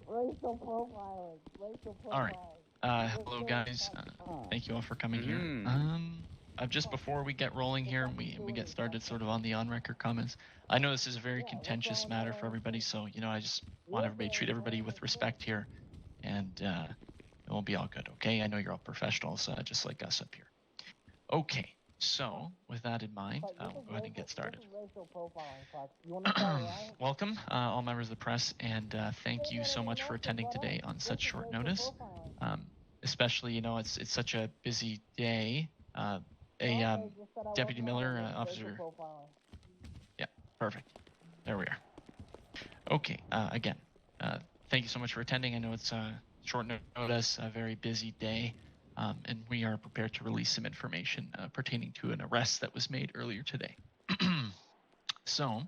Racial profiling. Racial profiling. All right. Hello, guys. Thank you all for coming here. Just before we get rolling here and we get started sort of on the on-record comments, I know this is a very contentious matter for everybody, so, I just want everybody to treat everybody with respect here, and it will be all good, okay? I know you're all professionals, just like us up here. Okay, so with that in mind, we'll go ahead and get started. Welcome, all members of the press, and thank you so much for attending today on such short notice. Especially, it's such a busy day. Deputy Miller, officer. Yeah, perfect. There we are. Okay, again, thank you so much for attending. I know it's short notice, a very busy day. And we are prepared to release some information pertaining to an arrest that was made earlier today. So,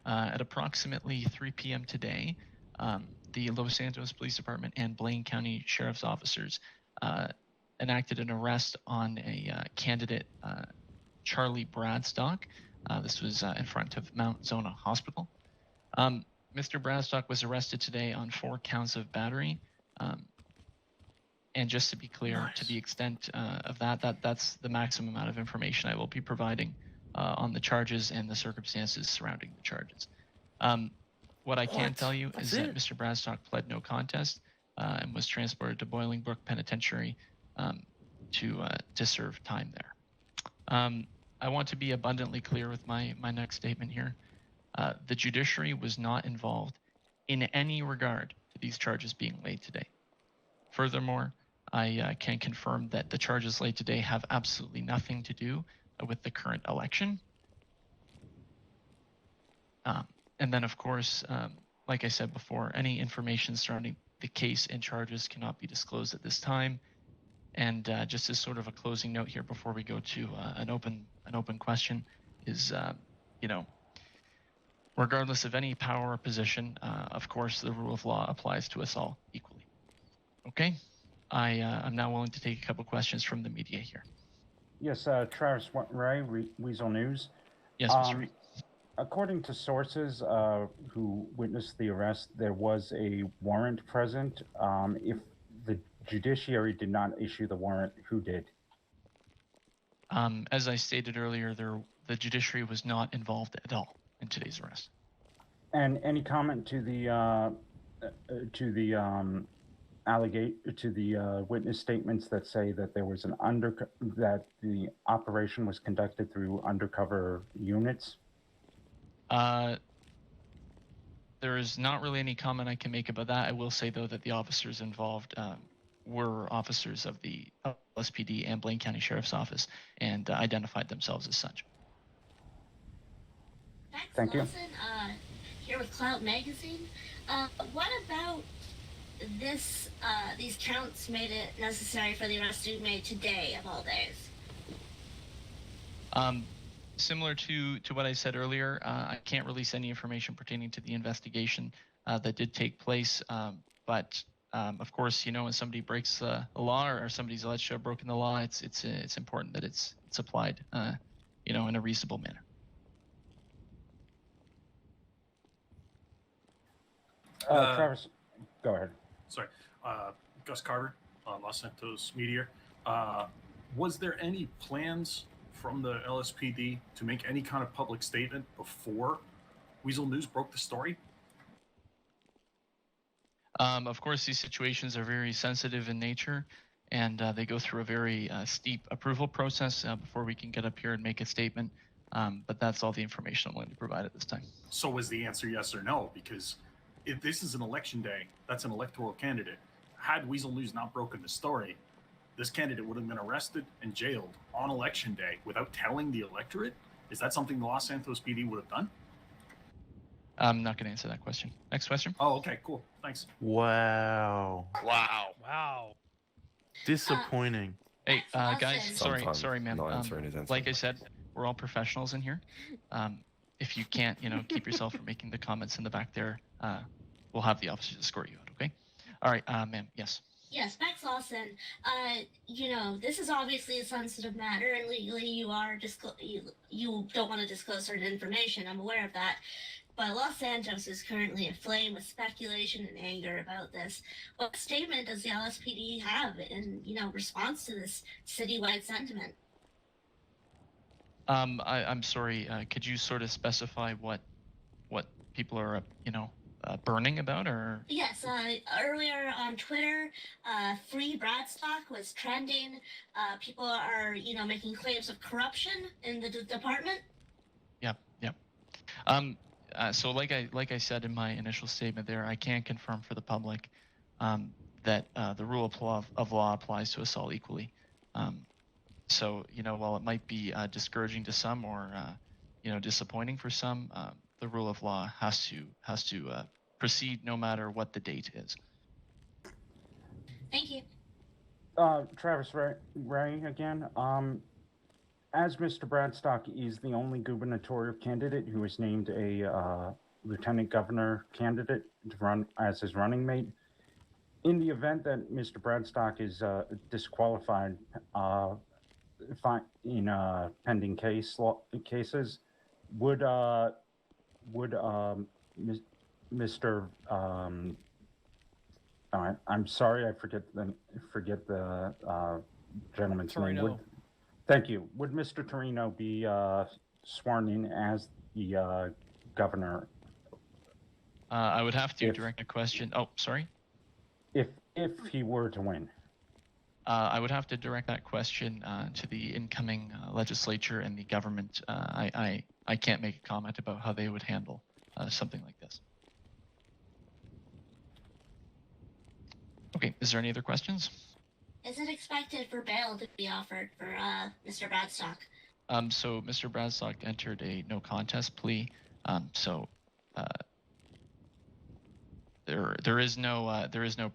at approximately 3 p.m. today, the Los Santos Police Department and Blaine County Sheriff's officers enacted an arrest on a candidate, Charlie Bradstock. This was in front of Mount Zona Hospital. Mr. Bradstock was arrested today on 4 counts of battery. And just to be clear, to the extent of that's the maximum amount of information I will be providing on the charges and the circumstances surrounding the charges. What I can tell you is that Mr. Bradstock pled no contest and was transported to Bolingbrook Penitentiary to serve time there. I want to be abundantly clear with my next statement here. The judiciary was not involved in any regard to these charges being laid today. Furthermore, I can confirm that the charges laid today have absolutely nothing to do with the current election. And then, of course, like I said before, any information surrounding the case and charges cannot be disclosed at this time. And just as sort of a closing note here before we go to an open question is, regardless of any power or position, of course, the rule of law applies to us all equally. Okay? I'm now willing to take a couple questions from the media here. Yes, Travis Ray, Weasel News. Yes, Mr. Ray. According to sources who witnessed the arrest, there was a warrant present. If the judiciary did not issue the warrant, who did? As I stated earlier, the judiciary was not involved at all in today's arrest. And any comment to the witness statements that say that there was that the operation was conducted through undercover units? There is not really any comment I can make about that. I will say, though, that the officers involved were officers of the LSPD and Blaine County Sheriff's Office and identified themselves as such. Thank you. Lawson, here with Clout Magazine. What about these counts made it necessary for the arrest to be made today of all days? Similar to what I said earlier, I can't release any information pertaining to the investigation that did take place. But of course, when somebody breaks the law or somebody's alleged to have broken the law, it's important that it's applied, in a reasonable manner. Travis, go ahead. Sorry, Gus Carter, Los Santos Media. Was there any plans from the LSPD to make any kind of public statement before Weasel News broke the story? Of course, these situations are very sensitive in nature, and they go through a very steep approval process before we can get up here and make a statement. But that's all the information I'm willing to provide at this time. So was the answer yes or no? Because if this is an election day, that's an electoral candidate. Had Weasel News not broken the story, this candidate would have been arrested and jailed on election day without telling the electorate. Is that something the Los Santos PD would have done? I'm not going to answer that question. Next question. Oh, okay, cool. Thanks. Wow. Wow. Disappointing. Hey, guys, sorry, ma'am. Like Like I said, we're all professionals in here. If you can't, keep yourself from making the comments in the back there, we'll have the officers escort you out, okay? All right, ma'am, yes. Yes, Max Lawson. This is obviously a sensitive matter, and legally you don't want to disclose certain information. I'm aware of that. but Los Santos is currently aflame with speculation and anger about this. What statement does the LSPD have in, response to this citywide sentiment? I'm sorry. Could you sort of specify what people are, burning about, or? Yes, earlier on Twitter, Free Bradstock was trending. People are, making claims of corruption in the department. Yep. So like I said in my initial statement there, I can confirm for the public that the rule of law applies to us all equally. So, while it might be discouraging to some or, disappointing for some, the rule of law has to proceed no matter what the date is. Thank you. Travis Ray again. As Mr. Bradstock is the only gubernatorial candidate who was named a lieutenant governor candidate to run as his running mate, in the event that Mr. Bradstock is disqualified in pending cases, would Mr. I'm sorry, I forget the gentleman's name. Thank you. Would Mr. Torino be sworn in as the governor? I would have to direct a question. Oh, sorry. If he were to win. I would have to direct that question to the incoming legislature and the government. I can't make a comment about how they would handle something like this. Okay, is there any other questions? Is it expected for bail to be offered for Mr. Bradstock? So Mr. Bradstock entered a no contest plea. There is no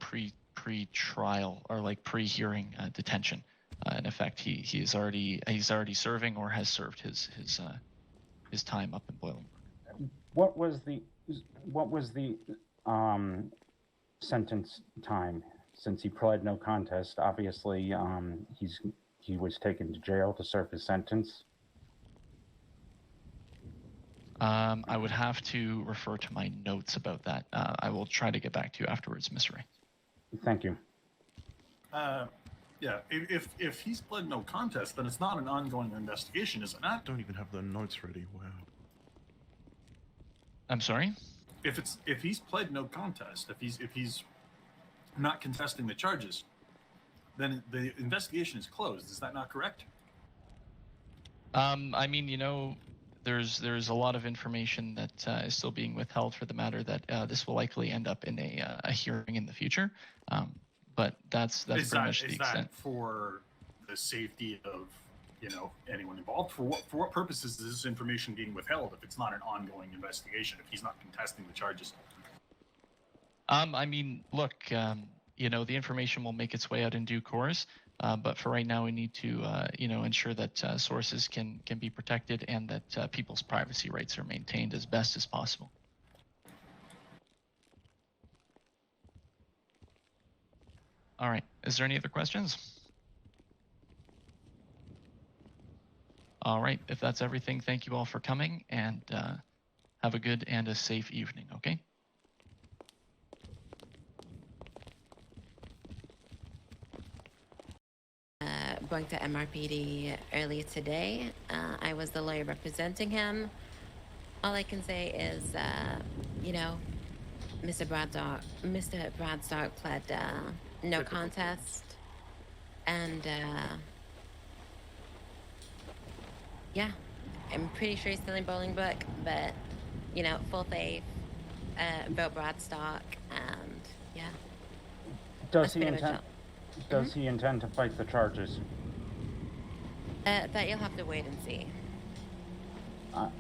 pre-trial or like pre-hearing detention. In effect, he's already serving or has served his time up in Bolingbrook. What was the sentence time? Since he pled no contest, obviously he was taken to jail to serve his sentence. I would have to refer to my notes about that. I will try to get back to you afterwards, Ms. Ray. Thank you. Yeah, if he's pled no contest, then it's not an ongoing investigation, is it not? Don't even have the notes ready. Wow. I'm sorry? If he's pled no contest, if he's not contesting the charges, then the investigation is closed. Is that not correct? I mean, there's a lot of information that is still being withheld for the matter that this will likely end up in a hearing in the future. But that's pretty much the extent. Is that for the safety of anyone involved? For what purposes is this information being withheld if it's not an ongoing investigation? If he's not contesting the charges? I mean, look, the information will make its way out in due course. But for right now, we need to, ensure that sources can be protected and that people's privacy rights are maintained as best as possible. All right. Is there any other questions? All right. If that's everything, thank you all for coming, and have a good and a safe evening, okay? Going to MRPD earlier today. I was the lawyer representing him. All I can say is, Mr. Bradstock pled no contest, and yeah, I'm pretty sure he's still in Bolingbrook, but full faith, vote Bradstock, and yeah. Does he intend to fight the charges? That you'll have to wait and see.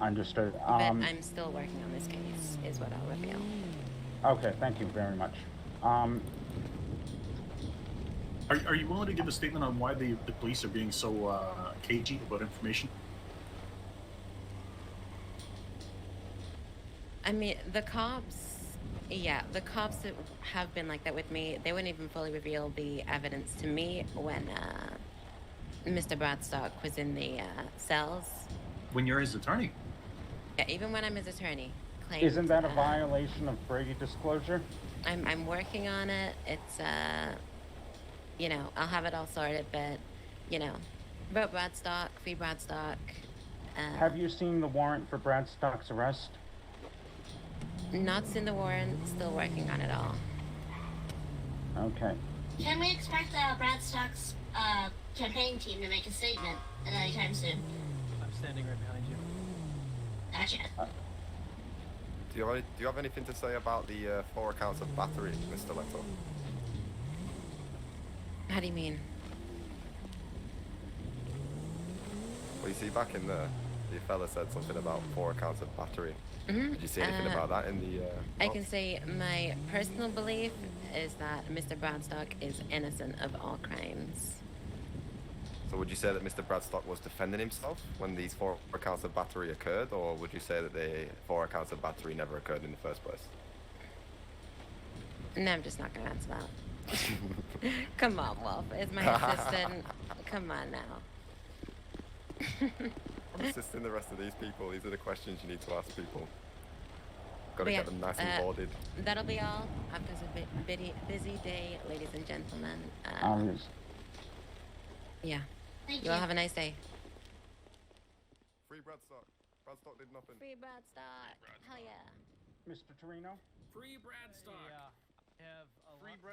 Understood. But I'm still working on this case, is what I'll reveal. Okay, thank you very much. Are you willing to give a statement on why the police are being so cagey about information? I mean, the cops that have been like that with me. They wouldn't even fully reveal the evidence to me when Mr. Bradstock was in the cells. When you're his attorney? Yeah, even when I'm his attorney. claimed. Isn't that a violation of Brady disclosure? I'm working on it. It's you know, I'll have it all sorted, but you know, vote Bradstock, free Bradstock. Have you seen the warrant for Bradstock's arrest? Not seen the warrant. Still working on it all. Okay. Can we expect Bradstock's campaign team to make a statement at any time soon? I'm standing right behind you. Gotcha. Do you have anything to say about the 4 counts of battery, Mr. Leto? How do you mean? Well, you see, back in the fella said something about 4 counts of battery. Mm-hmm. Did you see anything about that in the? I can say my personal belief is that Mr. Bradstock is innocent of all crimes. So would you say that Mr. Bradstock was defending himself when these 4 counts of battery occurred, or would you say that the 4 counts of battery never occurred in the first place? No, I'm just not gonna answer that. Come on, Wolf. It's my assistant. Come on now. I'm assisting the rest of these people. These are the questions you need to ask people. Got to But yeah, get them nice and boarded. That'll be all. After a busy day, ladies and gentlemen. Yeah. Thank You all have a nice day. Free Bradstock. Bradstock did nothing. Free Bradstock. Hell yeah. Mr. Torino? Free Bradstock. Yeah, I have a Free lot